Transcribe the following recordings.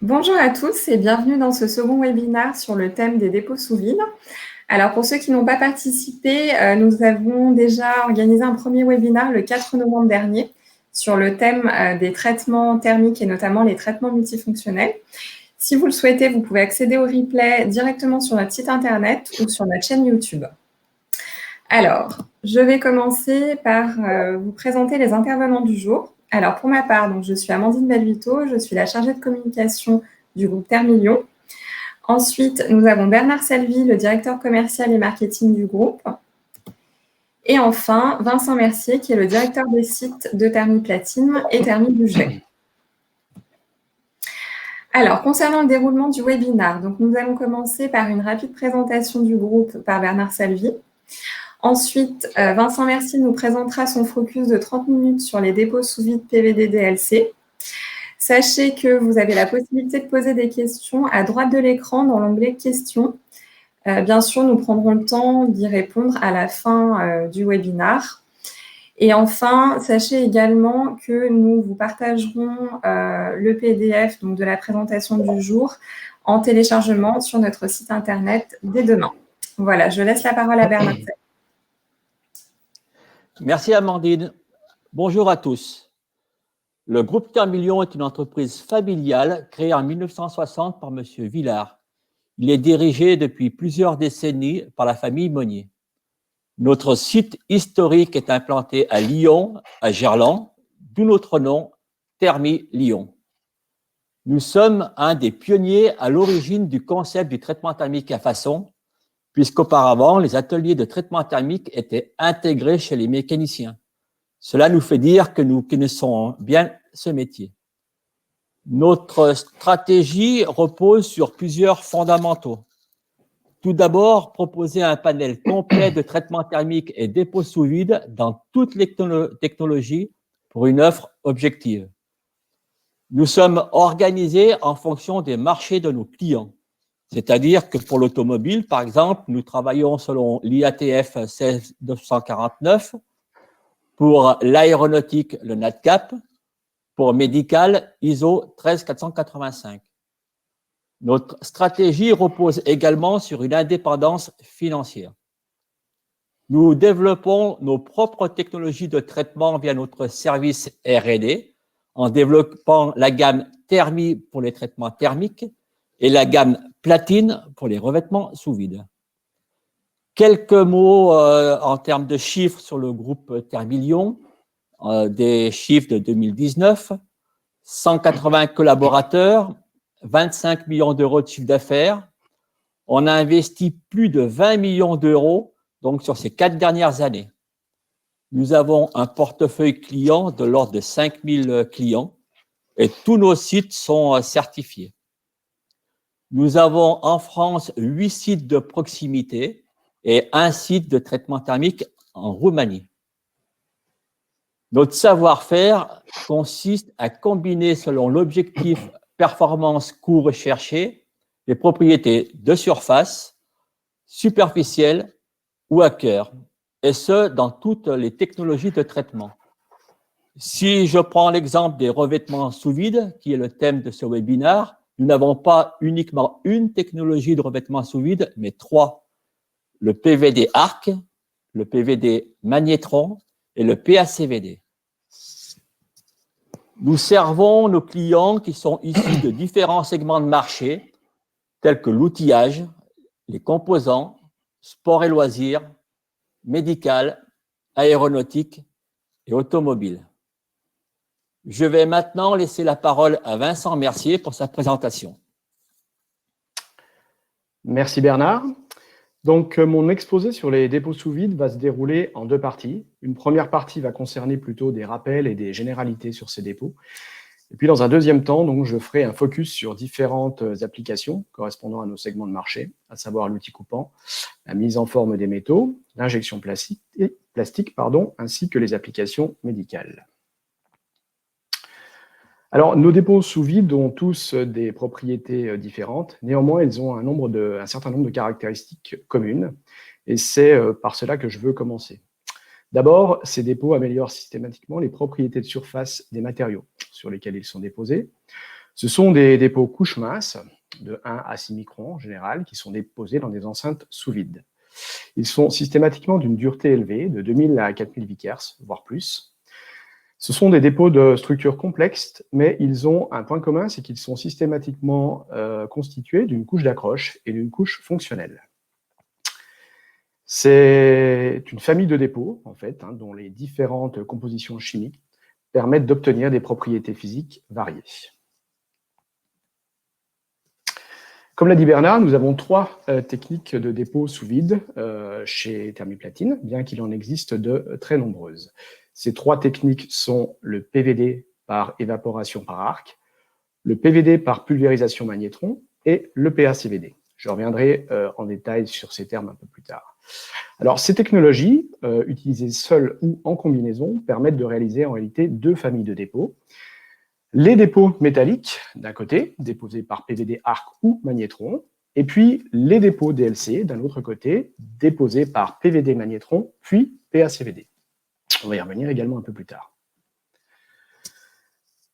Bonjour à tous et bienvenue dans ce second webinaire sur le thème des dépôts sous vide. Alors pour ceux qui n'ont pas participé, nous avons déjà organisé un premier webinaire le 4 novembre dernier sur le thème des traitements thermiques et notamment les traitements multifonctionnels. Si vous le souhaitez, vous pouvez accéder au replay directement sur notre site internet ou sur notre chaîne YouTube. Alors, je vais commencer par vous présenter les intervenants du jour. Alors, pour ma part, donc, je suis Amandine Belvito, je suis la chargée de communication du groupe Thermilion. Ensuite, nous avons Bernard Salvi, le directeur commercial et marketing du groupe. Et enfin, Vincent Mercier, qui est le directeur des sites de Thermiplatine et Thermibudget. Alors, concernant le déroulement du webinaire, donc, nous allons commencer par une rapide présentation du groupe par Bernard Salvi. Ensuite, Vincent Mercier nous présentera son focus de 30 minutes sur les dépôts sous vide PVD-DLC. Sachez que vous avez la possibilité de poser des questions à droite de l'écran dans l'onglet questions. Bien sûr, nous prendrons le temps d'y répondre à la fin du webinaire. Et enfin, sachez également que nous vous partagerons le PDF donc, de la présentation du jour en téléchargement sur notre site internet dès demain. Voilà, je laisse la parole à Bernard. Merci Amandine. Bonjour à tous. Le groupe Thermilion est une entreprise familiale créée en 1960 par M. Villard. Il est dirigé depuis plusieurs décennies par la famille Monnier. Notre site historique est implanté à Lyon, à Gerland, d'où notre nom, Thermi-Lyon. Nous sommes un des pionniers à l'origine du concept du traitement thermique à façon, puisqu'auparavant, les ateliers de traitement thermique étaient intégrés chez les mécaniciens. Cela nous fait dire que nous connaissons bien ce métier. Notre stratégie repose sur plusieurs fondamentaux. Tout d'abord, proposer un panel complet de traitement thermique et dépôt sous vide dans toutes les technologies pour une offre objective. Nous sommes organisés en fonction des marchés de nos clients. C'est-à-dire que pour l'automobile, par exemple, nous travaillons selon l'IATF 16949, pour l'aéronautique, le NADCAP, pour médical, ISO 13485. Notre stratégie repose également sur une indépendance financière. Nous développons nos propres technologies de traitement via notre service R&D en développant la gamme Thermi pour les traitements thermiques et la gamme Platine pour les revêtements sous vide. Quelques mots en termes de chiffres sur le groupe Thermilion, des chiffres de 2019, 180 collaborateurs, 25 millions d'euros de chiffre d'affaires. On a investi plus de 20 millions d'euros donc sur ces 4 dernières années. Nous avons un portefeuille client de l'ordre de 5000 clients et tous nos sites sont certifiés. Nous avons en France 8 sites de proximité et un site de traitement thermique en Roumanie. Notre savoir-faire consiste à combiner selon l'objectif performance-coût recherché les propriétés de surface, superficielles ou à cœur, et ce, dans toutes les technologies de traitement. Si je prends l'exemple des revêtements sous vide, qui est le thème de ce webinaire, nous n'avons pas uniquement une technologie de revêtement sous vide, mais 3. Le PVD arc, le PVD magnétron et le PACVD. Nous servons nos clients qui sont issus de différents segments de marché, tels que l'outillage, les composants, sport et loisirs, médical, aéronautique et automobile. Je vais maintenant laisser la parole à Vincent Mercier pour sa présentation. Merci Bernard. Donc, mon exposé sur les dépôts sous vide va se dérouler en 2 parties. Une première partie va concerner plutôt des rappels et des généralités sur ces dépôts. Et puis, dans un deuxième temps, donc, je ferai un focus sur différentes applications correspondant à nos segments de marché, à savoir l'outil coupant, la mise en forme des métaux, l'injection plastique, ainsi que les applications médicales. Alors, nos dépôts sous vide ont tous des propriétés différentes. Néanmoins, ils ont un certain nombre de caractéristiques communes. Et c'est par cela que je veux commencer. D'abord, ces dépôts améliorent systématiquement les propriétés de surface des matériaux sur lesquels ils sont déposés. Ce sont des dépôts couches minces, de 1 à 6 microns en général, qui sont déposés dans des enceintes sous vide. Ils sont systématiquement d'une dureté élevée, de 2000 à 4000 vickers, voire plus. Ce sont des dépôts de structures complexes, mais ils ont un point commun, c'est qu'ils sont systématiquement constitués d'une couche d'accroche et d'une couche fonctionnelle. C'est une famille de dépôts, en fait, dont les différentes compositions chimiques permettent d'obtenir des propriétés physiques variées. Comme l'a dit Bernard, nous avons 3 techniques de dépôt sous vide chez Thermiplatine, bien qu'il en existe de très nombreuses. Ces 3 techniques sont le PVD par évaporation par arc, le PVD par pulvérisation magnétron et le PACVD. Je reviendrai en détail sur ces termes un peu plus tard. Alors, ces technologies, utilisées seules ou en combinaison, permettent de réaliser en réalité 2 familles de dépôts. Les dépôts métalliques, d'un côté, déposés par PVD arc ou magnétron, et puis les dépôts DLC, d'un autre côté, déposés par PVD magnétron, puis PACVD. On va y revenir également un peu plus tard.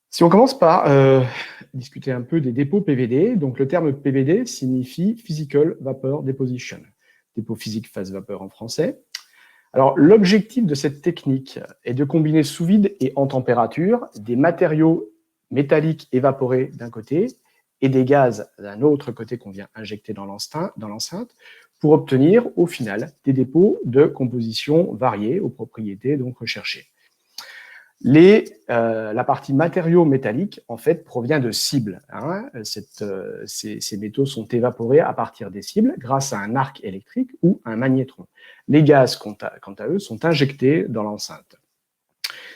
Si on commence par discuter un peu des dépôts PVD, donc le terme PVD signifie Physical Vapor Deposition, dépôt physique phase vapeur en français. Alors, l'objectif de cette technique est de combiner sous vide et en température des matériaux métalliques évaporés d'un côté et des gaz d'un autre côté qu'on vient injecter dans l'enceinte pour obtenir au final des dépôts de composition variées aux propriétés donc recherchées. La partie matériaux métalliques en fait provient de cibles. Ces métaux sont évaporés à partir des cibles grâce à un arc électrique ou un magnétron. Les gaz, quant à eux, sont injectés dans l'enceinte.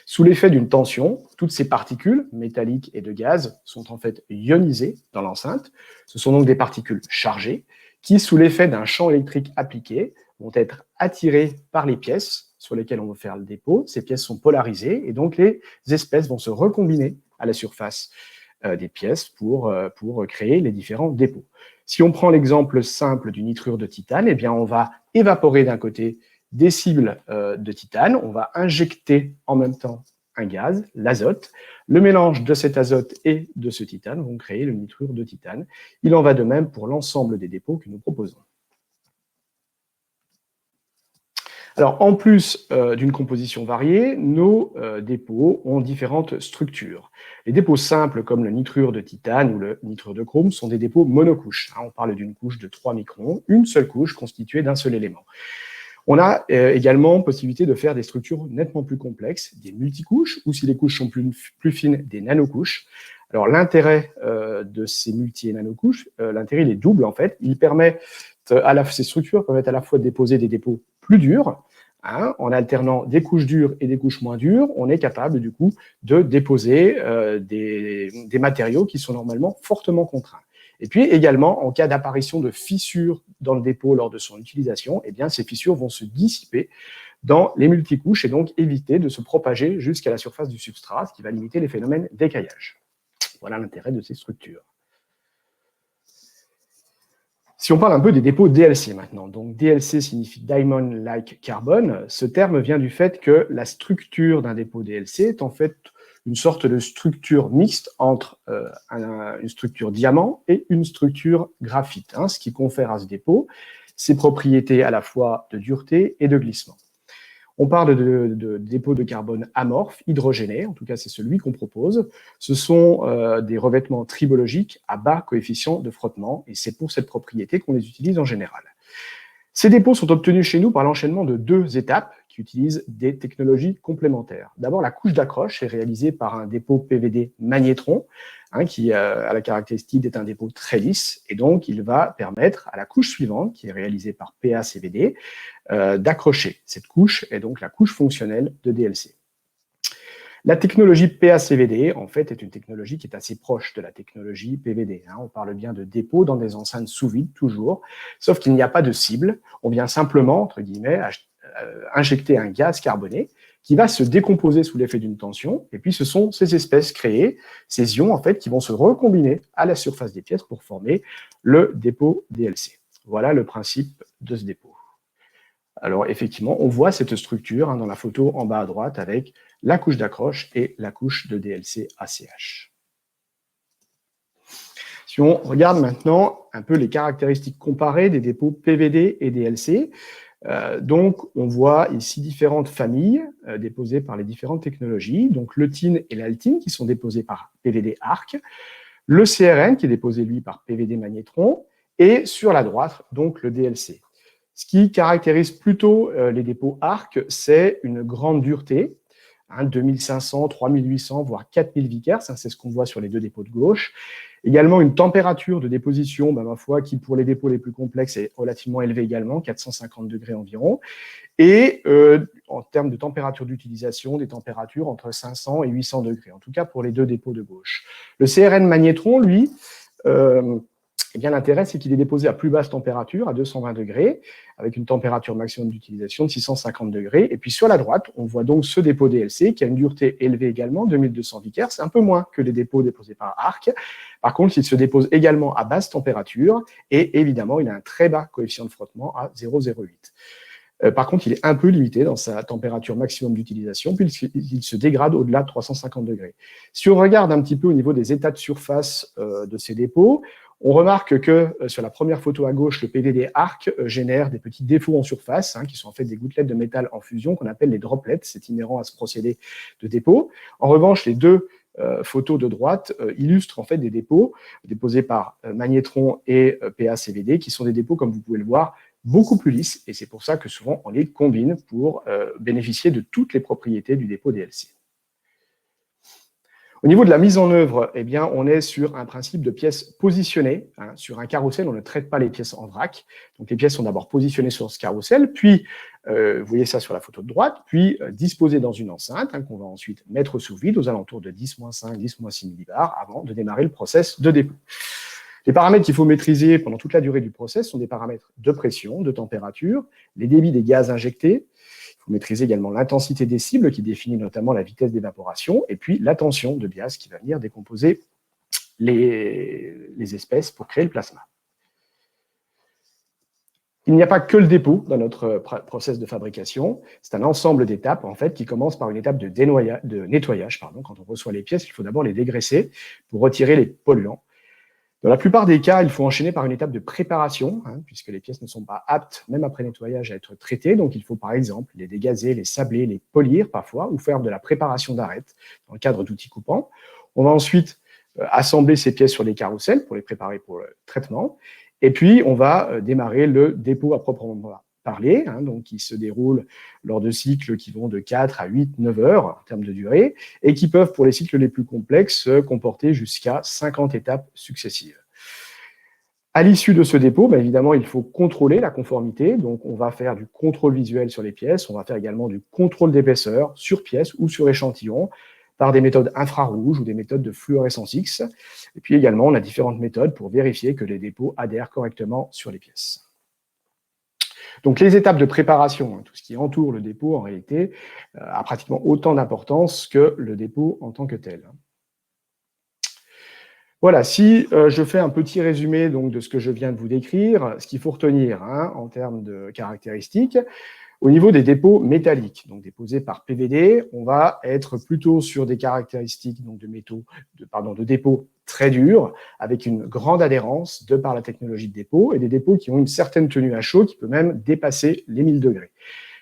Sous l'effet d'une tension, toutes ces particules métalliques et de gaz sont en fait ionisées dans l'enceinte. Ce sont donc des particules chargées qui, sous l'effet d'un champ électrique appliqué, vont être attirées par les pièces sur lesquelles on veut faire le dépôt. Ces pièces sont polarisées et donc les espèces vont se recombiner à la surface des pièces pour créer les différents dépôts. Si on prend l'exemple simple du nitrure de titane, eh bien on va évaporer d'un côté des cibles de titane, on va injecter en même temps un gaz, l'azote. Le mélange de cet azote et de ce titane vont créer le nitrure de titane. Il en va de même pour l'ensemble des dépôts que nous proposons. Alors, en plus d'une composition variée, nos dépôts ont différentes structures. Les dépôts simples, comme le nitrure de titane ou le nitrure de chrome, sont des dépôts monocouches. On parle d'une couche de 3 microns, une seule couche constituée d'un seul élément. On a également possibilité de faire des structures nettement plus complexes, des multicouches, ou si les couches sont plus fines, des nanocouches. Alors, l'intérêt de ces multi- et nanocouches, l'intérêt il est double en fait. Ces structures permettent à la fois de déposer des dépôts plus durs, en alternant des couches dures et des couches moins dures, on est capable du coup de déposer des matériaux qui sont normalement fortement contraints. Et puis également, en cas d'apparition de fissures dans le dépôt lors de son utilisation, eh bien, ces fissures vont se dissiper dans les multicouches et donc éviter de se propager jusqu'à la surface du substrat, ce qui va limiter les phénomènes d'écaillage. Voilà l'intérêt de ces structures. Si on parle un peu des dépôts DLC maintenant, donc DLC signifie Diamond-like Carbon, ce terme vient du fait que la structure d'un dépôt DLC est en fait une sorte de structure mixte entre une structure diamant et une structure graphite, ce qui confère à ce dépôt ses propriétés à la fois de dureté et de glissement. On parle de dépôts de carbone amorphes, hydrogénés, en tout cas c'est celui qu'on propose. Ce sont des revêtements tribologiques à bas coefficient de frottement, et c'est pour cette propriété qu'on les utilise en général. Ces dépôts sont obtenus chez nous par l'enchaînement de 2 étapes qui utilisent des technologies complémentaires. D'abord, la couche d'accroche est réalisée par un dépôt PVD magnétron, qui a la caractéristique d'être un dépôt très lisse, et donc il va permettre à la couche suivante, qui est réalisée par PACVD, d'accrocher. Cette couche est donc la couche fonctionnelle de DLC. La technologie PACVD, en fait, est une technologie qui est assez proche de la technologie PVD. On parle bien de dépôt dans des enceintes sous vide, toujours, sauf qu'il n'y a pas de cible. On vient simplement, entre guillemets, injecter un gaz carboné qui va se décomposer sous l'effet d'une tension, et puis ce sont ces espèces créées, ces ions, en fait, qui vont se recombiner à la surface des pièces pour former le dépôt DLC. Voilà le principe de ce dépôt. Alors, effectivement, on voit cette structure dans la photo en bas à droite avec la couche d'accroche et la couche de DLC ACH. Si on regarde maintenant un peu les caractéristiques comparées des dépôts PVD et DLC, donc on voit ici différentes familles déposées par les différentes technologies, donc le TIN et l'Altine qui sont déposés par PVD ARC, le CRN qui est déposé lui par PVD Magnétron, et sur la droite donc le DLC. Ce qui caractérise plutôt les dépôts ARC, c'est une grande dureté, 2500, 3800, voire 4000 vickers, c'est ce qu'on voit sur les deux dépôts de gauche. Également une température de déposition, ma foi, qui pour les dépôts les plus complexes est relativement élevée également, 450 degrés environ. Et en termes de température d'utilisation, des températures entre 500 et 800 degrés, en tout cas pour les deux dépôts de gauche. Le CRN Magnétron, lui, eh bien, l'intérêt, c'est qu'il est déposé à plus basse température, à 220 degrés, avec une température maximum d'utilisation de 650 degrés. Et puis sur la droite, on voit donc ce dépôt DLC qui a une dureté élevée également, 2200 vickers, c'est un peu moins que les dépôts déposés par ARC. Par contre, il se dépose également à basse température et évidemment, il a un très bas coefficient de frottement à 0,08. Par contre, il est un peu limité dans sa température maximum d'utilisation, puisqu'il se dégrade au-delà de 350 degrés. Si on regarde un petit peu au niveau des états de surface de ces dépôts, on remarque que sur la première photo à gauche, le PVD ARC génère des petits défauts en surface, qui sont en fait des gouttelettes de métal en fusion qu'on appelle les droplets. C'est inhérent à ce procédé de dépôt. En revanche, les deux photos de droite illustrent en fait des dépôts déposés par Magnétron et PA-CVD, qui sont des dépôts, comme vous pouvez le voir, beaucoup plus lisses. Et c'est pour ça que souvent, on les combine pour bénéficier de toutes les propriétés du dépôt DLC. Au niveau de la mise en œuvre, eh bien, on est sur un principe de pièces positionnées. Sur un carrousel, on ne traite pas les pièces en vrac. Donc, les pièces sont d'abord positionnées sur ce carrousel, puis, vous voyez ça sur la photo de droite, puis disposées dans une enceinte qu'on va ensuite mettre sous vide aux alentours de 10-5, 10-6 millibars avant de démarrer le process de dépôt. Les paramètres qu'il faut maîtriser pendant toute la durée du process sont des paramètres de pression, de température, les débits des gaz injectés. Il faut maîtriser également l'intensité des cibles qui définit notamment la vitesse d'évaporation et puis la tension de biase qui va venir décomposer les espèces pour créer le plasma. Il n'y a pas que le dépôt dans notre process de fabrication. C'est un ensemble d'étapes en fait qui commence par une étape de nettoyage. Quand on reçoit les pièces, il faut d'abord les dégraisser pour retirer les polluants. Dans la plupart des cas, il faut enchaîner par une étape de préparation, puisque les pièces ne sont pas aptes, même après nettoyage, à être traitées. Donc, il faut par exemple les dégazer, les sabler, les polir parfois, ou faire de la préparation d'arêtes dans le cadre d'outils coupants. On va ensuite assembler ces pièces sur des carrousels pour les préparer pour le traitement. Et puis, on va démarrer le dépôt à proprement parler, donc qui se déroule lors de cycles qui vont de 4 à 8, 9 heures en termes de durée, et qui peuvent, pour les cycles les plus complexes, comporter jusqu'à 50 étapes successives. À l'issue de ce dépôt, évidemment, il faut contrôler la conformité, donc on va faire du contrôle visuel sur les pièces, on va faire également du contrôle d'épaisseur sur pièce ou sur échantillon, par des méthodes infrarouges ou des méthodes de fluorescence X. Et puis également, on a différentes méthodes pour vérifier que les dépôts adhèrent correctement sur les pièces. Donc, les étapes de préparation, tout ce qui entoure le dépôt, en réalité, a pratiquement autant d'importance que le dépôt en tant que tel. Voilà, si je fais un petit résumé donc, de ce que je viens de vous décrire, ce qu'il faut retenir en termes de caractéristiques, au niveau des dépôts métalliques, donc déposés par PVD, on va être plutôt sur des caractéristiques donc, de dépôts très durs, avec une grande adhérence de par la technologie de dépôt, et des dépôts qui ont une certaine tenue à chaud, qui peut même dépasser les 1000 degrés.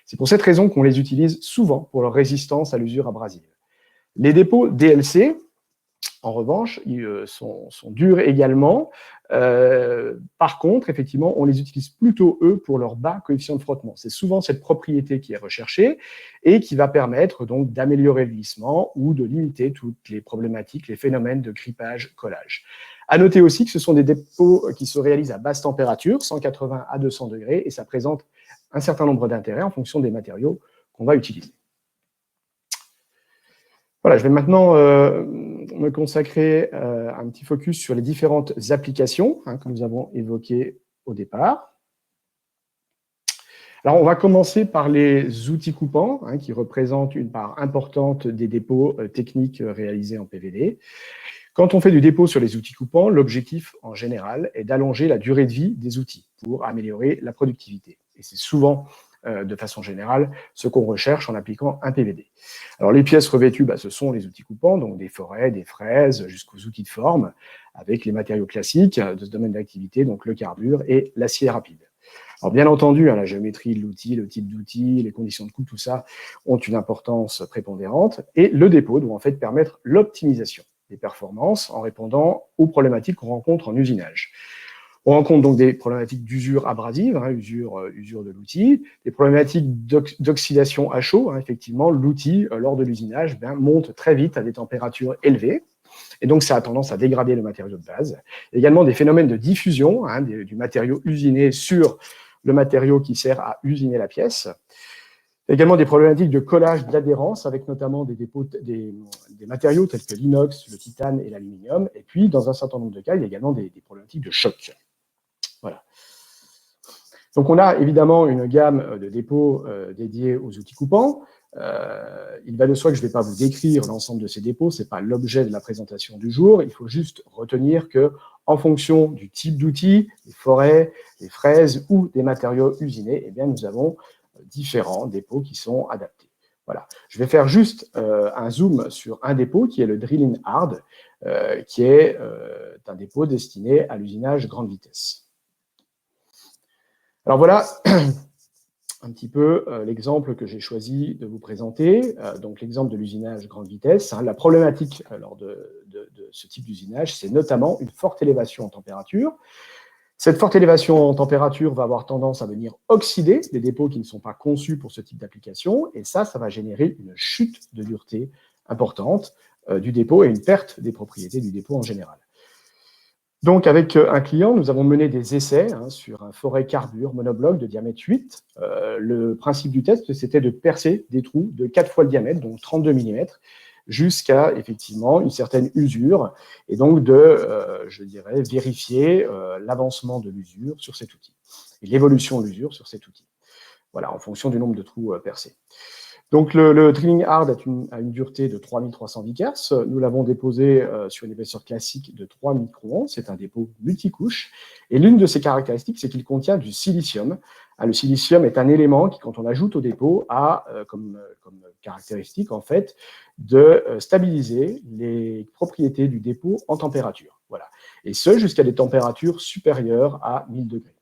C'est pour cette raison qu'on les utilise souvent pour leur résistance à l'usure abrasive. Les dépôts DLC, en revanche, ils sont durs également. Par contre, effectivement, on les utilise plutôt, eux, pour leur bas coefficient de frottement. C'est souvent cette propriété qui est recherchée et qui va permettre donc d'améliorer le lissement ou de limiter toutes les problématiques, les phénomènes de grippage, collage. À noter aussi que ce sont des dépôts qui se réalisent à basse température, 180 à 200 degrés, et ça présente un certain nombre d'intérêts en fonction des matériaux qu'on va utiliser. Voilà, je vais maintenant me consacrer un petit focus sur les différentes applications que nous avons évoquées au départ. Alors, on va commencer par les outils coupants, qui représentent une part importante des dépôts techniques réalisés en PVD. Quand on fait du dépôt sur les outils coupants, l'objectif, en général, est d'allonger la durée de vie des outils pour améliorer la productivité. Et c'est souvent de façon générale ce qu'on recherche en appliquant un PVD. Alors les pièces revêtues, ce sont les outils coupants, donc des forêts, des fraises, jusqu'aux outils de forme, avec les matériaux classiques de ce domaine d'activité, donc le carbure et l'acier rapide. Alors bien entendu, la géométrie de l'outil, le type d'outil, les conditions de coupe, tout ça ont une importance prépondérante, et le dépôt doit en fait permettre l'optimisation des performances en répondant aux problématiques qu'on rencontre en usinage. On rencontre donc des problématiques d'usure abrasive, usure de l'outil, des problématiques d'oxydation à chaud. Effectivement, l'outil, lors de l'usinage, monte très vite à des températures élevées, et donc ça a tendance à dégrader le matériau de base. Il y a également des phénomènes de diffusion du matériau usiné sur le matériau qui sert à usiner la pièce. Il y a également des problématiques de collage, d'adhérence, avec notamment des matériaux tels que l'inox, le titane et l'aluminium. Et puis, dans un certain nombre de cas, il y a également des problématiques de choc. Voilà. Donc, on a évidemment une gamme de dépôts dédiés aux outils coupants. Il va de soi que je ne vais pas vous décrire l'ensemble de ces dépôts, ce n'est pas l'objet de la présentation du jour. Il faut juste retenir que, en fonction du type d'outil, des forêts, des fraises ou des matériaux usinés, nous avons différents dépôts qui sont adaptés. Voilà. Je vais faire juste un zoom sur un dépôt qui est le Drilling Hard, qui est un dépôt destiné à l'usinage grande vitesse. Alors voilà un petit peu l'exemple que j'ai choisi de vous présenter, donc l'exemple de l'usinage grande vitesse. La problématique lors de ce type d'usinage, c'est notamment une forte élévation en température. Cette forte élévation en température va avoir tendance à venir oxyder les dépôts qui ne sont pas conçus pour ce type d'application, et ça va générer une chute de dureté importante du dépôt et une perte des propriétés du dépôt en général. Donc, avec un client, nous avons mené des essais sur un forêt carbure monobloc de diamètre 8. Le principe du test, c'était de percer des trous de 4 fois le diamètre, donc 32 mm, jusqu'à effectivement une certaine usure, et donc de, vérifier l'avancement de l'usure sur cet outil, et l'évolution de l'usure sur cet outil, voilà, en fonction du nombre de trous percés. Donc le Drilling Hard a une dureté de 3300 Vickers. Nous l'avons déposé sur une épaisseur classique de 3 microns. C'est un dépôt multicouche. Et l'une de ses caractéristiques, c'est qu'il contient du silicium. Le silicium est un élément qui, quand on l'ajoute au dépôt, a comme caractéristique, en fait, de stabiliser les propriétés du dépôt en température. Voilà. Et ce, jusqu'à des températures supérieures à 1000 degrés.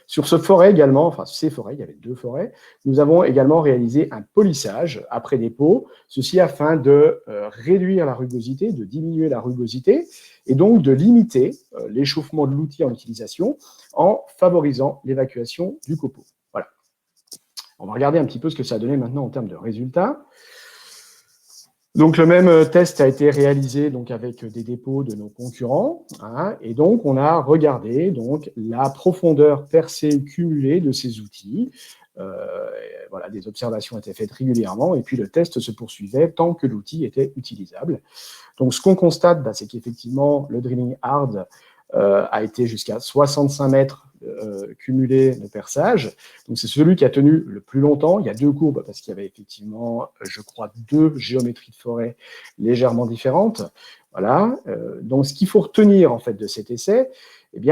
Sur ce forêt également, enfin ces forêts, il y avait 2 forêts, nous avons également réalisé un polissage après dépôt, ceci afin de réduire la rugosité, de diminuer la rugosité, et donc de limiter l'échauffement de l'outil en utilisation en favorisant l'évacuation du copeau. Voilà. On va regarder un petit peu ce que ça a donné maintenant en termes de résultats. Donc, le même test a été réalisé donc, avec des dépôts de nos concurrents. Et donc, on a regardé donc, la profondeur percée cumulée de ces outils. Voilà, des observations étaient faites régulièrement et puis le test se poursuivait tant que l'outil était utilisable. Donc, ce qu'on constate, c'est qu'effectivement, le Drilling Hard a été jusqu'à 65 mètres cumulé de perçage. Donc, c'est celui qui a tenu le plus longtemps. Il y a 2 courbes parce qu'il y avait effectivement, je crois, 2 géométries de forêt légèrement différentes. Voilà. Donc, ce qu'il faut retenir, en fait, de cet essai,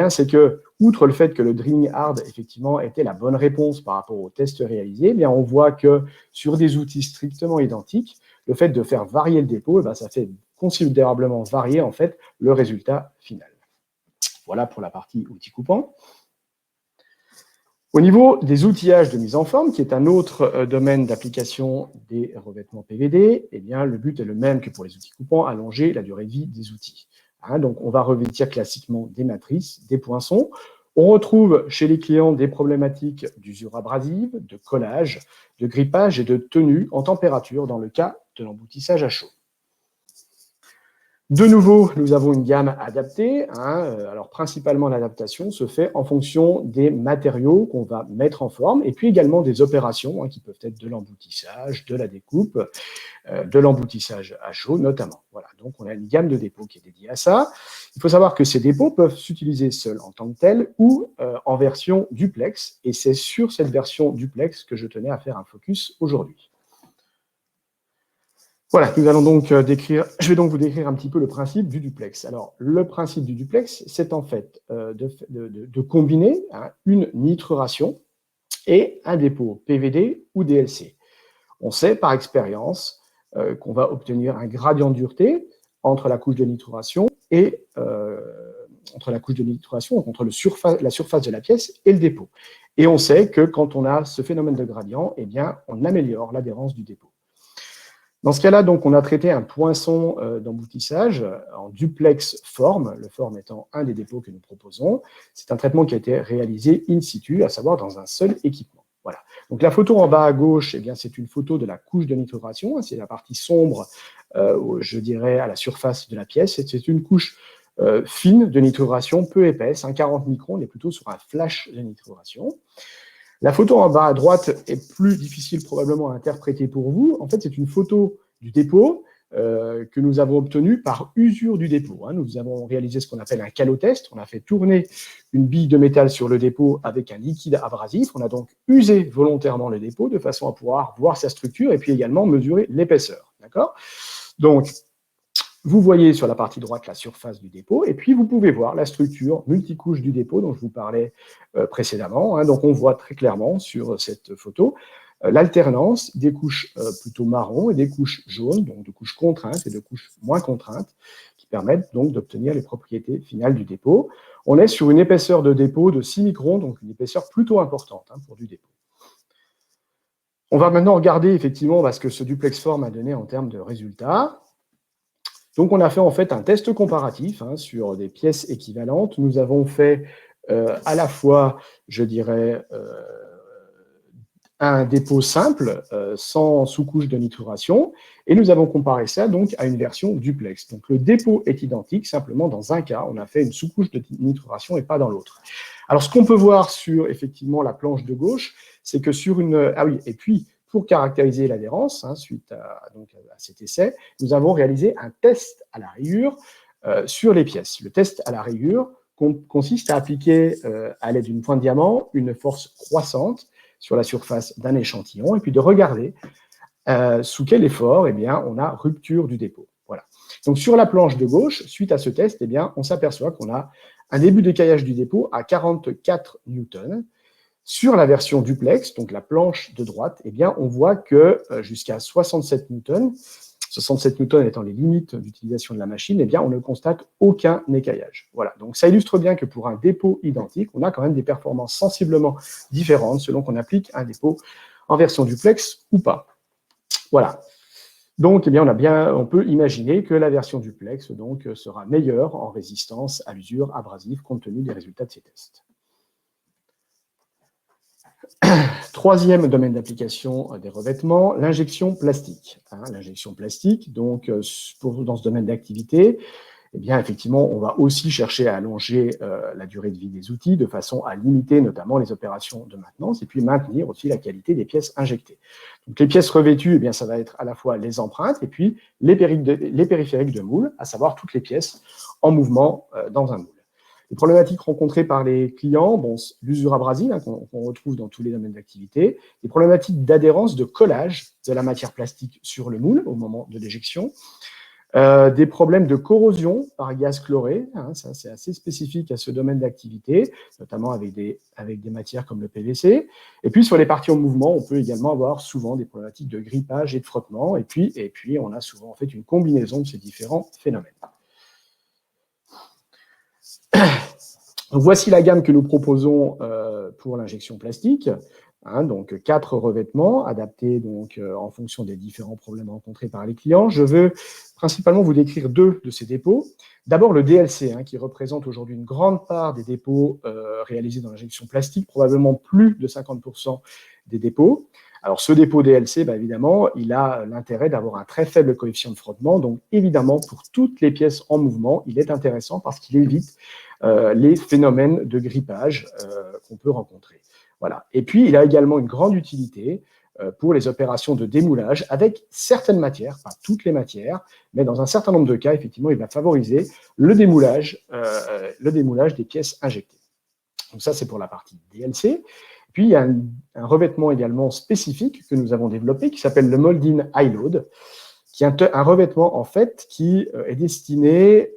c'est que, outre le fait que le Drilling Hard, effectivement, était la bonne réponse par rapport au test réalisé, on voit que sur des outils strictement identiques, le fait de faire varier le dépôt, ça fait considérablement varier, en fait, le résultat final. Voilà pour la partie outils coupants. Au niveau des outillages de mise en forme, qui est un autre domaine d'application des revêtements PVD, le but est le même que pour les outils coupants, allonger la durée de vie des outils. Donc, on va revêtir classiquement des matrices, des poinçons. On retrouve chez les clients des problématiques d'usure abrasive, de collage, de grippage et de tenue en température dans le cas de l'emboutissage à chaud. De nouveau, nous avons une gamme adaptée. Alors, principalement, l'adaptation se fait en fonction des matériaux qu'on va mettre en forme et puis également des opérations qui peuvent être de l'emboutissage, de la découpe, de l'emboutissage à chaud notamment. Voilà, donc on a une gamme de dépôts qui est dédiée à ça. Il faut savoir que ces dépôts peuvent s'utiliser seuls en tant que tels ou en version duplex. Et c'est sur cette version duplex que je tenais à faire un focus aujourd'hui. Voilà, nous allons donc je vais donc vous décrire un petit peu le principe du duplex. Alors, le principe du duplex, c'est en fait de combiner une nitruration et un dépôt PVD ou DLC. On sait par expérience qu'on va obtenir un gradient de dureté entre la couche de nitruration et entre la surface de la pièce et le dépôt. Et on sait que quand on a ce phénomène de gradient, eh bien, on améliore l'adhérence du dépôt. Dans ce cas-là, donc, on a traité un poinçon d'emboutissage en duplex forme, le forme étant un des dépôts que nous proposons. C'est un traitement qui a été réalisé in situ, à savoir dans un seul équipement. Voilà. Donc la photo en bas à gauche, eh bien, c'est une photo de la couche de nitruration, c'est la partie sombre, je dirais, à la surface de la pièce. C'est une couche fine de nitruration, peu épaisse, 40 microns, on est plutôt sur un flash de nitruration. La photo en bas à droite est plus difficile probablement à interpréter pour vous. En fait, c'est une photo du dépôt que nous avons obtenue par usure du dépôt. Nous avons réalisé ce qu'on appelle un calotest. On a fait tourner une bille de métal sur le dépôt avec un liquide abrasif. On a donc usé volontairement le dépôt de façon à pouvoir voir sa structure et puis également mesurer l'épaisseur. D'accord ? Donc, vous voyez sur la partie droite la surface du dépôt, et puis vous pouvez voir la structure multicouche du dépôt dont je vous parlais précédemment. Donc on voit très clairement sur cette photo l'alternance des couches plutôt marron et des couches jaunes, donc de couches contraintes et de couches moins contraintes, qui permettent donc d'obtenir les propriétés finales du dépôt. On est sur une épaisseur de dépôt de 6 microns, donc une épaisseur plutôt importante pour du dépôt. On va maintenant regarder effectivement ce que ce duplex form a donné en termes de résultats. Donc, on a fait en fait un test comparatif sur des pièces équivalentes. Nous avons fait à la fois, je dirais, un dépôt simple, sans sous-couche de nitruration, et nous avons comparé ça donc à une version duplex. Donc, le dépôt est identique, simplement dans un cas, on a fait une sous-couche de nitruration et pas dans l'autre. Alors, ce qu'on peut voir sur, effectivement, la planche de gauche, c'est que sur une... Ah oui, et puis, pour caractériser l'adhérence, suite à cet essai, nous avons réalisé un test à la rayure sur les pièces. Le test à la rayure consiste à appliquer, à l'aide d'une pointe diamant, une force croissante sur la surface d'un échantillon, et puis de regarder sous quel effort on a rupture du dépôt. Voilà. Donc sur la planche de gauche, suite à ce test, on s'aperçoit qu'on a un début d'écaillage du dépôt à 44 newtons. Sur la version duplex, donc la planche de droite, on voit que jusqu'à 67 newtons, 67 newtons étant les limites d'utilisation de la machine, on ne constate aucun écaillage. Voilà, donc ça illustre bien que pour un dépôt identique, on a quand même des performances sensiblement différentes selon qu'on applique un dépôt en version duplex ou pas. Voilà. Donc, on peut imaginer que la version duplex sera meilleure en résistance à l'usure abrasive compte tenu des résultats de ces tests. Troisième domaine d'application des revêtements, l'injection plastique. L'injection plastique, donc, dans ce domaine d'activité, effectivement, on va aussi chercher à allonger la durée de vie des outils de façon à limiter notamment les opérations de maintenance et puis maintenir aussi la qualité des pièces injectées. Donc, les pièces revêtues, ça va être à la fois les empreintes et puis les périphériques de moule, à savoir toutes les pièces en mouvement dans un moule. Les problématiques rencontrées par les clients, l'usure abrasive qu'on retrouve dans tous les domaines d'activité, les problématiques d'adhérence, de collage de la matière plastique sur le moule au moment de l'éjection, des problèmes de corrosion par gaz chloré, ça c'est assez spécifique à ce domaine d'activité, notamment avec des matières comme le PVC. Et puis sur les parties en mouvement, on peut également avoir souvent des problématiques de grippage et de frottement, et puis on a souvent en fait une combinaison de ces différents phénomènes. Donc, voici la gamme que nous proposons pour l'injection plastique. Donc 4 revêtements adaptés en fonction des différents problèmes rencontrés par les clients. Je veux principalement vous décrire 2 de ces dépôts. D'abord le DLC, qui représente aujourd'hui une grande part des dépôts réalisés dans l'injection plastique, probablement plus de 50% des dépôts. Alors ce dépôt DLC, évidemment, il a l'intérêt d'avoir un très faible coefficient de frottement. Donc évidemment, pour toutes les pièces en mouvement, il est intéressant parce qu'il évite les phénomènes de grippage qu'on peut rencontrer. Voilà. Et puis, il a également une grande utilité pour les opérations de démoulage avec certaines matières, pas toutes les matières, mais dans un certain nombre de cas, effectivement, il va favoriser le démoulage des pièces injectées. Donc ça, c'est pour la partie DLC. Puis, il y a un revêtement également spécifique que nous avons développé qui s'appelle le Mold-in High Load, qui est un revêtement, en fait, qui est destiné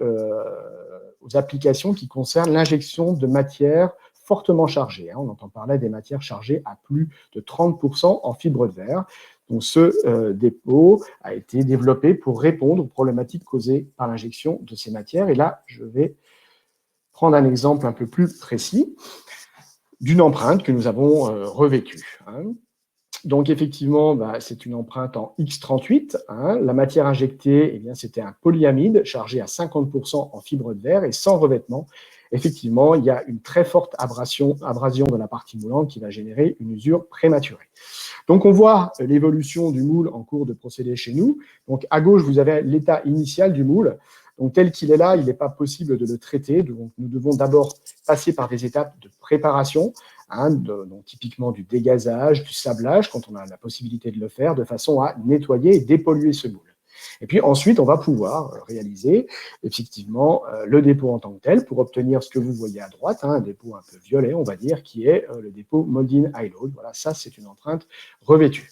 aux applications qui concernent l'injection de matières fortement chargées. On entend parler des matières chargées à plus de 30% en fibre de verre. Donc, ce dépôt a été développé pour répondre aux problématiques causées par l'injection de ces matières. Et là, je vais prendre un exemple un peu plus précis d'une empreinte que nous avons revêtue. Donc, effectivement, c'est une empreinte en X38. La matière injectée, c'était un polyamide chargé à 50% en fibre de verre et sans revêtement. Effectivement, il y a une très forte abrasion de la partie moulante qui va générer une usure prématurée. Donc, on voit l'évolution du moule en cours de procédé chez nous. Donc, à gauche, vous avez l'état initial du moule. Donc, tel qu'il est là, il n'est pas possible de le traiter. Donc, nous devons d'abord passer par des étapes de préparation, donc typiquement du dégazage, du sablage, quand on a la possibilité de le faire, de façon à nettoyer et dépolluer ce moule. Et puis ensuite, on va pouvoir réaliser effectivement le dépôt en tant que tel pour obtenir ce que vous voyez à droite, un dépôt un peu violet, on va dire, qui est le dépôt Mold-in High Load. Voilà, ça, c'est une empreinte revêtue.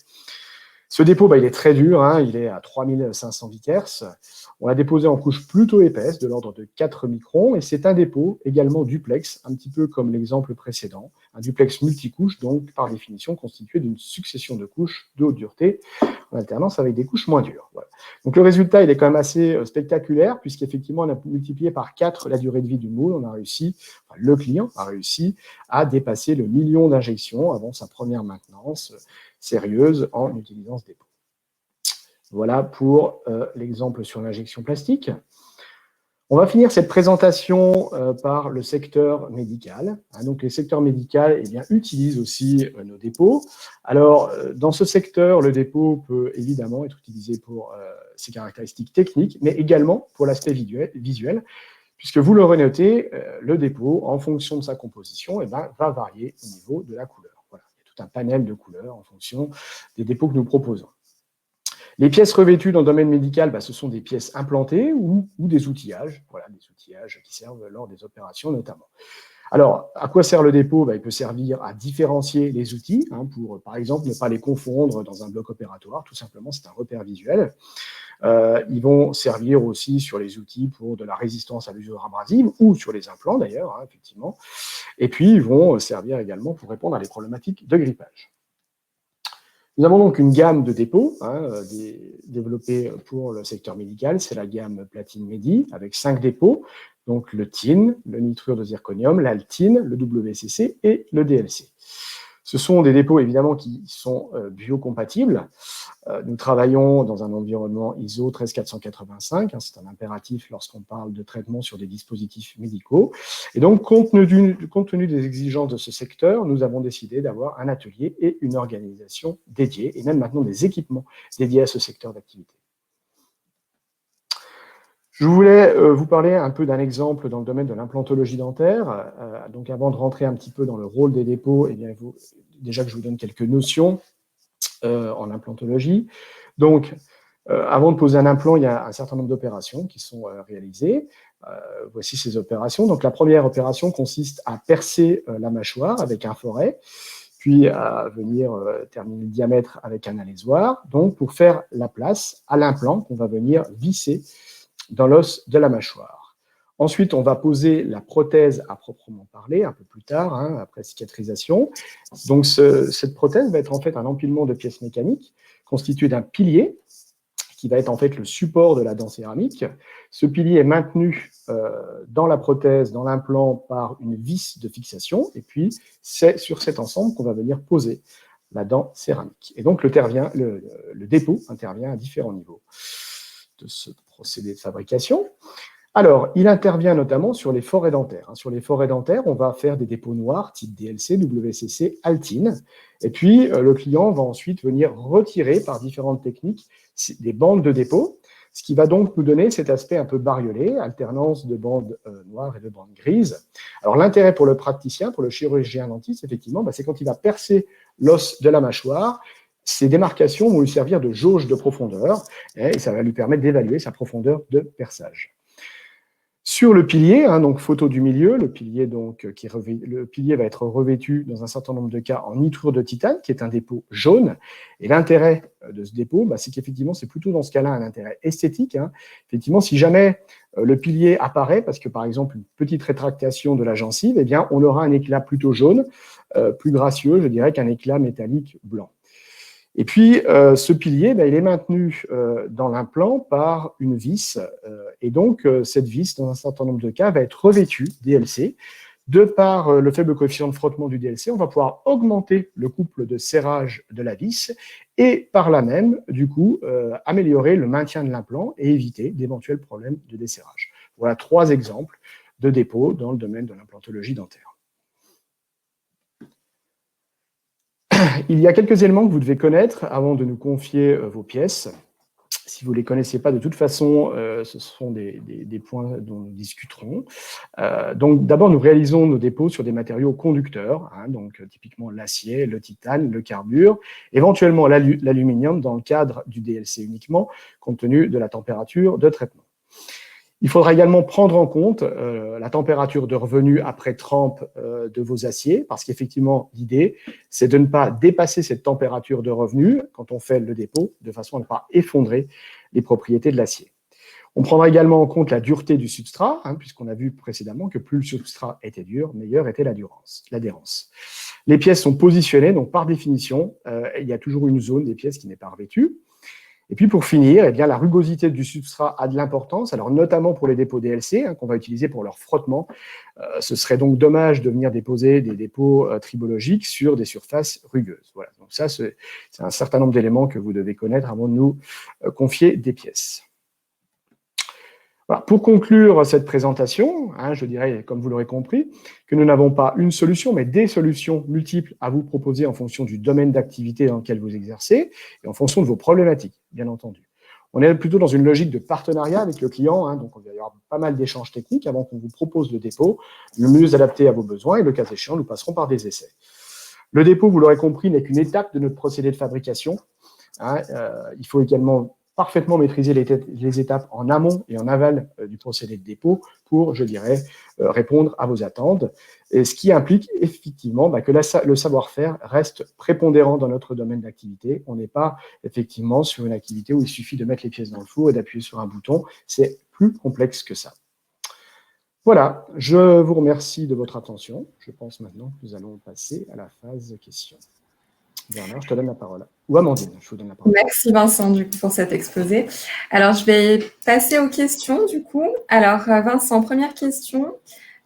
Ce dépôt, il est très dur, il est à 3500 vickers. On l'a déposé en couche plutôt épaisse, de l'ordre de 4 microns, et c'est un dépôt également duplex, un petit peu comme l'exemple précédent, un duplex multicouche, donc par définition constitué d'une succession de couches de haute dureté, en alternance avec des couches moins dures. Voilà. Donc le résultat, il est quand même assez spectaculaire, puisqu'effectivement, on a multiplié par 4 la durée de vie du moule. On a réussi, le client a réussi à dépasser le 1 million d'injections avant sa première maintenance sérieuse en utilisant ce dépôt. Voilà pour l'exemple sur l'injection plastique. On va finir cette présentation par le secteur médical. Donc, le secteur médical utilise aussi nos dépôts. Alors, dans ce secteur, le dépôt peut évidemment être utilisé pour ses caractéristiques techniques, mais également pour l'aspect visuel, puisque vous l'aurez noté, le dépôt, en fonction de sa composition, va varier au niveau de la couleur. Voilà, il y a tout un panel de couleurs en fonction des dépôts que nous proposons. Les pièces revêtues dans le domaine médical, ce sont des pièces implantées ou des outillages, voilà, des outillages qui servent lors des opérations notamment. Alors, à quoi sert le dépôt? Il peut servir à différencier les outils, pour, par exemple, ne pas les confondre dans un bloc opératoire, tout simplement, c'est un repère visuel. Ils vont servir aussi sur les outils pour de la résistance à l'usure abrasive ou sur les implants d'ailleurs, effectivement. Et puis, ils vont servir également pour répondre à des problématiques de grippage. Nous avons donc une gamme de dépôts développés pour le secteur médical. C'est la gamme Platine Medi avec 5 dépôts, donc le tin, le nitrure de zirconium, l'altine, le WCC et le DLC. Ce sont des dépôts évidemment qui sont biocompatibles. Nous travaillons dans un environnement ISO 13485, c'est un impératif lorsqu'on parle de traitement sur des dispositifs médicaux. Et donc, compte tenu des exigences de ce secteur, nous avons décidé d'avoir un atelier et une organisation dédiée, et même maintenant des équipements dédiés à ce secteur d'activité. Je voulais vous parler un peu d'un exemple dans le domaine de l'implantologie dentaire. Donc, avant de rentrer un petit peu dans le rôle des dépôts, déjà que je vous donne quelques notions en implantologie. Donc, avant de poser un implant, il y a un certain nombre d'opérations qui sont réalisées. Voici ces opérations. Donc, la première opération consiste à percer la mâchoire avec un foret, puis à venir terminer le diamètre avec un alaisoir, donc pour faire la place à l'implant qu'on va venir visser dans l'os de la mâchoire. Ensuite, on va poser la prothèse à proprement parler, un peu plus tard, après cicatrisation. Donc, cette prothèse va être en fait un empilement de pièces mécaniques constitué d'un pilier qui va être en fait le support de la dent céramique. Ce pilier est maintenu dans la prothèse, dans l'implant, par une vis de fixation. Et puis, c'est sur cet ensemble qu'on va venir poser la dent céramique. Et donc, le dépôt intervient à différents niveaux de ce procédé de fabrication. Alors, il intervient notamment sur les forêts dentaires. Sur les forêts dentaires, on va faire des dépôts noirs type DLC, WCC, Altine. Et puis, le client va ensuite venir retirer par différentes techniques des bandes de dépôt, ce qui va donc nous donner cet aspect un peu bariolé, alternance de bandes noires et de bandes grises. Alors, l'intérêt pour le praticien, pour le chirurgien dentiste, effectivement, c'est quand il va percer l'os de la mâchoire. Ces démarcations vont lui servir de jauge de profondeur et ça va lui permettre d'évaluer sa profondeur de perçage. Sur le pilier, donc photo du milieu, le pilier, le pilier va être revêtu dans un certain nombre de cas en nitrure de titane, qui est un dépôt jaune. Et l'intérêt de ce dépôt, c'est qu'effectivement, c'est plutôt dans ce cas-là un intérêt esthétique. Effectivement, si jamais le pilier apparaît, parce que par exemple, une petite rétractation de la gencive, eh bien, on aura un éclat plutôt jaune, plus gracieux, je dirais, qu'un éclat métallique blanc. Et puis, ce pilier, il est maintenu dans l'implant par une vis. Et donc, cette vis, dans un certain nombre de cas, va être revêtue DLC. De par le faible coefficient de frottement du DLC, on va pouvoir augmenter le couple de serrage de la vis et par là même, du coup, améliorer le maintien de l'implant et éviter d'éventuels problèmes de desserrage. Voilà 3 exemples de dépôts dans le domaine de l'implantologie dentaire. Il y a quelques éléments que vous devez connaître avant de nous confier vos pièces. Si vous ne les connaissez pas, de toute façon, ce sont des points dont nous discuterons. Donc, d'abord, nous réalisons nos dépôts sur des matériaux conducteurs, donc typiquement l'acier, le titane, le carbure, éventuellement l'aluminium dans le cadre du DLC uniquement, compte tenu de la température de traitement. Il faudra également prendre en compte la température de revenu après trempe de vos aciers, parce qu'effectivement, l'idée, c'est de ne pas dépasser cette température de revenu quand on fait le dépôt, de façon à ne pas effondrer les propriétés de l'acier. On prendra également en compte la dureté du substrat, puisqu'on a vu précédemment que plus le substrat était dur, meilleure était l'adhérence. Les pièces sont positionnées, donc par définition, il y a toujours une zone des pièces qui n'est pas revêtue. Et puis pour finir, eh bien, la rugosité du substrat a de l'importance, alors notamment pour les dépôts DLC qu'on va utiliser pour leur frottement. Ce serait donc dommage de venir déposer des dépôts tribologiques sur des surfaces rugueuses. Voilà. Donc ça, c'est un certain nombre d'éléments que vous devez connaître avant de nous confier des pièces. Voilà. Pour conclure cette présentation, je dirais, comme vous l'aurez compris, que nous n'avons pas une solution, mais des solutions multiples à vous proposer en fonction du domaine d'activité dans lequel vous exercez et en fonction de vos problématiques, bien entendu. On est plutôt dans une logique de partenariat avec le client, donc il va y avoir pas mal d'échanges techniques avant qu'on vous propose le dépôt, le mieux adapté à vos besoins, et le cas échéant, nous passerons par des essais. Le dépôt, vous l'aurez compris, n'est qu'une étape de notre procédé de fabrication. Il faut également parfaitement maîtriser les étapes en amont et en aval du procédé de dépôt pour, je dirais, répondre à vos attentes. Et ce qui implique effectivement que le savoir-faire reste prépondérant dans notre domaine d'activité. On n'est pas effectivement sur une activité où il suffit de mettre les pièces dans le four et d'appuyer sur un bouton. C'est plus complexe que ça. Voilà, je vous remercie de votre attention. Je pense maintenant que nous allons passer à la phase questions. Bernard, je te donne la parole. Ou Amandine, je vous donne la parole. Merci Vincent, du coup, pour cet exposé. Alors, je vais passer aux questions, du coup. Alors, Vincent, première question.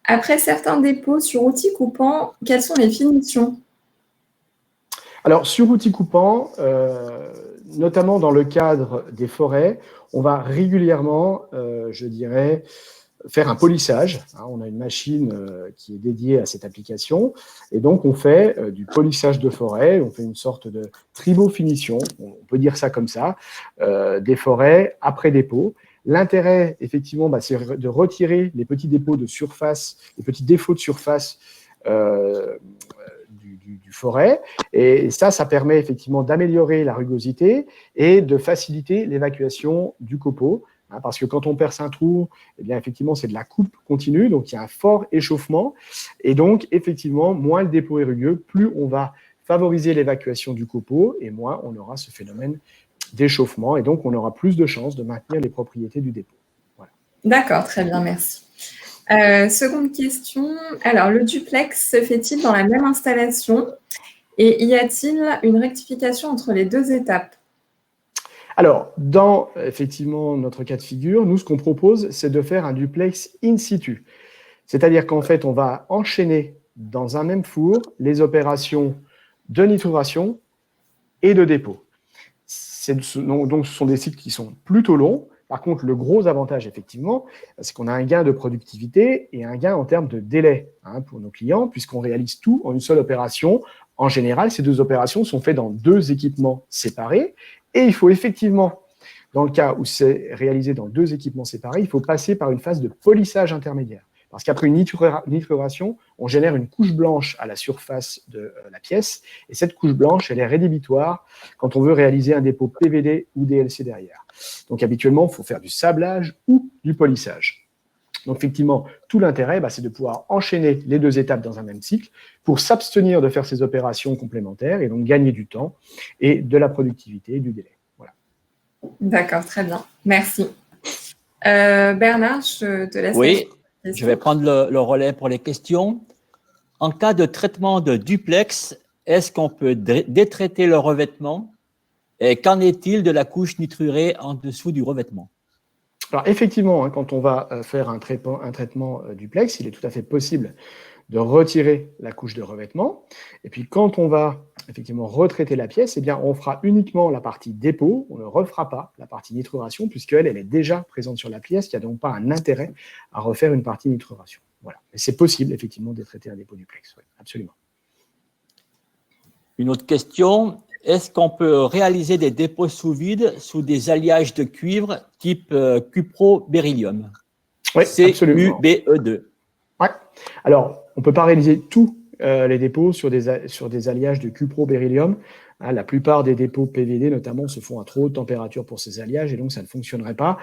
Après certains dépôts sur outils coupants, quelles sont les finitions? Alors, sur outils coupants, notamment dans le cadre des forêts, on va régulièrement, je dirais, faire un polissage. On a une machine qui est dédiée à cette application. Et donc, on fait du polissage de forêt. On fait une sorte de tribofinition, on peut dire ça comme ça, des forêts après dépôt. L'intérêt, effectivement, c'est de retirer les petits dépôts de surface, les petits défauts de surface du forêt. Et ça permet effectivement d'améliorer la rugosité et de faciliter l'évacuation du copeau. Parce que quand on perce un trou, eh bien, effectivement, c'est de la coupe continue, donc il y a un fort échauffement. Et donc, effectivement, moins le dépôt est rugueux, plus on va favoriser l'évacuation du copeau et moins on aura ce phénomène d'échauffement. Et donc, on aura plus de chances de maintenir les propriétés du dépôt. Voilà. D'accord, très bien, merci. Seconde question. Alors, le duplex se fait-il dans la même installation? Et y a-t-il une rectification entre les 2 étapes? Alors, dans effectivement notre cas de figure, nous, ce qu'on propose, c'est de faire un duplex in situ. C'est-à-dire qu'en fait, on va enchaîner dans un même four les opérations de nitruration et de dépôt. Donc, ce sont des cycles qui sont plutôt longs. Par contre, le gros avantage, effectivement, c'est qu'on a un gain de productivité et un gain en termes de délai pour nos clients, puisqu'on réalise tout en une seule opération. En général, ces 2 opérations sont faites dans 2 équipements séparés. Et il faut effectivement, dans le cas où c'est réalisé dans 2 équipements séparés, il faut passer par une phase de polissage intermédiaire. Parce qu'après une nitruration, on génère une couche blanche à la surface de la pièce. Et cette couche blanche, elle est rédhibitoire quand on veut réaliser un dépôt PVD ou DLC derrière. Donc habituellement, il faut faire du sablage ou du polissage. Donc, effectivement, tout l'intérêt, c'est de pouvoir enchaîner les 2 étapes dans un même cycle pour s'abstenir de faire ces opérations complémentaires et donc gagner du temps et de la productivité et du délai. Voilà. D'accord, très bien. Merci. Bernard, je te laisse. Oui, je vais prendre le relais pour les questions. En cas de traitement de duplex, est-ce qu'on peut détraiter le revêtement? Et qu'en est-il de la couche nitrurée en dessous du revêtement? Alors, effectivement, quand on va faire un traitement duplex, il est tout à fait possible de retirer la couche de revêtement. Et puis, quand on va effectivement retraiter la pièce, on fera uniquement la partie dépôt. On ne refera pas la partie nitruration, puisqu'elle est déjà présente sur la pièce. Il n'y a donc pas un intérêt à refaire une partie nitruration. Voilà. Mais c'est possible, effectivement, de traiter un dépôt duplex. Oui, absolument. Une autre question. Est-ce qu'on peut réaliser des dépôts sous vide sous des alliages de cuivre type cupro-beryllium? Oui, absolument. CuBe2. Ouais. Alors, on ne peut pas réaliser tous les dépôts sur des alliages de cupro-beryllium. La plupart des dépôts PVD, notamment, se font à trop haute température pour ces alliages et donc ça ne fonctionnerait pas.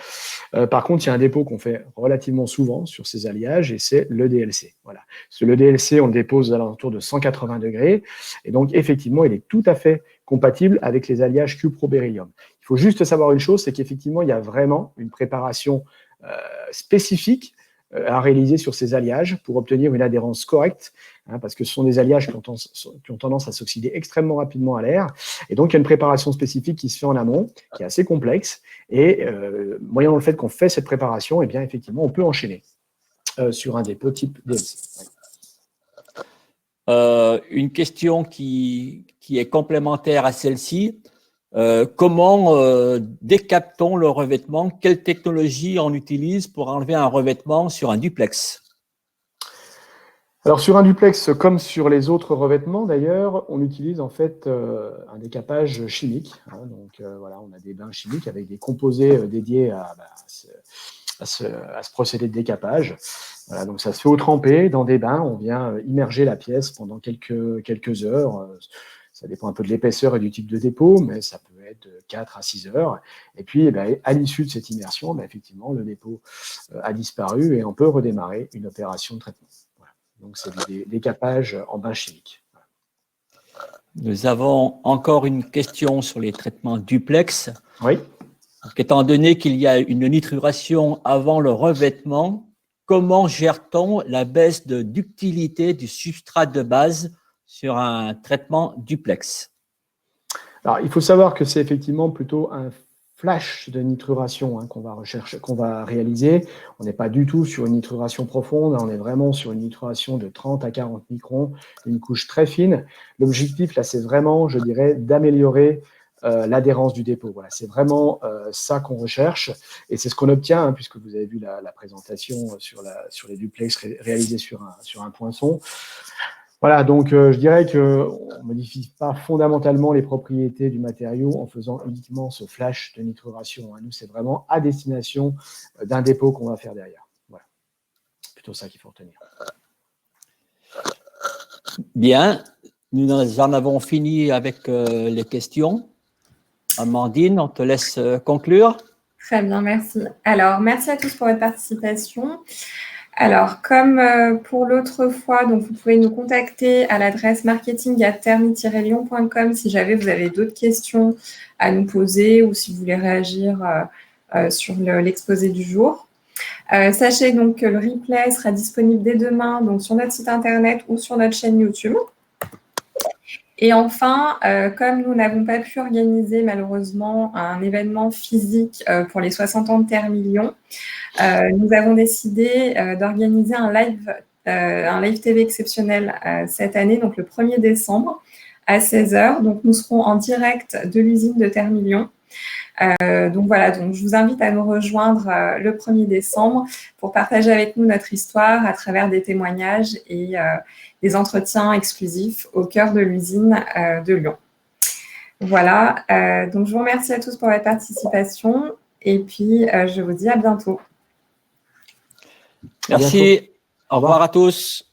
Par contre, il y a un dépôt qu'on fait relativement souvent sur ces alliages et c'est le DLC. Voilà. Le DLC, on le dépose à l'entour de 180 degrés et donc effectivement, il est tout à fait compatible avec les alliages cupro-beryllium. Il faut juste savoir une chose, c'est qu'effectivement, il y a vraiment une préparation spécifique à réaliser sur ces alliages pour obtenir une adhérence correcte, parce que ce sont des alliages qui ont tendance à s'oxyder extrêmement rapidement à l'air. Et donc, il y a une préparation spécifique qui se fait en amont, qui est assez complexe. Et moyennant le fait qu'on fait cette préparation, effectivement, on peut enchaîner sur un dépôt type DLC. Une question qui est complémentaire à celle-ci. Comment décapte-t-on le revêtement? Quelle technologie on utilise pour enlever un revêtement sur un duplex? Alors, sur un duplex, comme sur les autres revêtements d'ailleurs, on utilise en fait un décapage chimique. Donc, voilà, on a des bains chimiques avec des composés dédiés à ce procédé de décapage. Voilà, donc ça se fait au trempé dans des bains. On vient immerger la pièce pendant quelques heures. Ça dépend un peu de l'épaisseur et du type de dépôt, mais ça peut être de 4 à 6 heures. Et puis, à l'issue de cette immersion, effectivement, le dépôt a disparu et on peut redémarrer une opération de traitement. Voilà. Donc, c'est des décapages en bain chimique. Voilà. Nous avons encore une question sur les traitements duplex. Oui. Donc, étant donné qu'il y a une nitruration avant le revêtement, comment gère-t-on la baisse de ductilité du substrat de base sur un traitement duplex? Alors, il faut savoir que c'est effectivement plutôt un flash de nitruration qu'on va réaliser. On n'est pas du tout sur une nitruration profonde, on est vraiment sur une nitruration de 30 à 40 microns, une couche très fine. L'objectif, là, c'est vraiment, je dirais, d'améliorer l'adhérence du dépôt. Voilà, c'est vraiment ça qu'on recherche et c'est ce qu'on obtient, puisque vous avez vu la présentation sur les duplex réalisés sur un poinçon. Voilà, donc je dirais qu'on ne modifie pas fondamentalement les propriétés du matériau en faisant uniquement ce flash de nitruration. Nous, c'est vraiment à destination d'un dépôt qu'on va faire derrière. Voilà, c'est plutôt ça qu'il faut retenir. Bien, nous en avons fini avec les questions. Amandine, on te laisse conclure. Très bien, merci. Alors, merci à tous pour votre participation. Alors, comme pour l'autre fois, donc vous pouvez nous contacter à l'adresse marketing@thermi-lyon.com si jamais vous avez d'autres questions à nous poser ou si vous voulez réagir sur l'exposé du jour. Sachez donc que le replay sera disponible dès demain donc sur notre site internet ou sur notre chaîne YouTube. Et enfin, comme nous n'avons pas pu organiser malheureusement un événement physique pour les 60 ans de Thermi Lyon, nous avons décidé d'organiser un live TV exceptionnel cette année, donc le 1er décembre à 16h. Donc, nous serons en direct de l'usine de Thermi Lyon. Donc voilà, donc je vous invite à nous rejoindre le 1er décembre pour partager avec nous notre histoire à travers des témoignages et des entretiens exclusifs au cœur de l'usine de Lyon. Voilà, donc je vous remercie à tous pour votre participation et puis je vous dis à bientôt. Merci, au revoir à tous.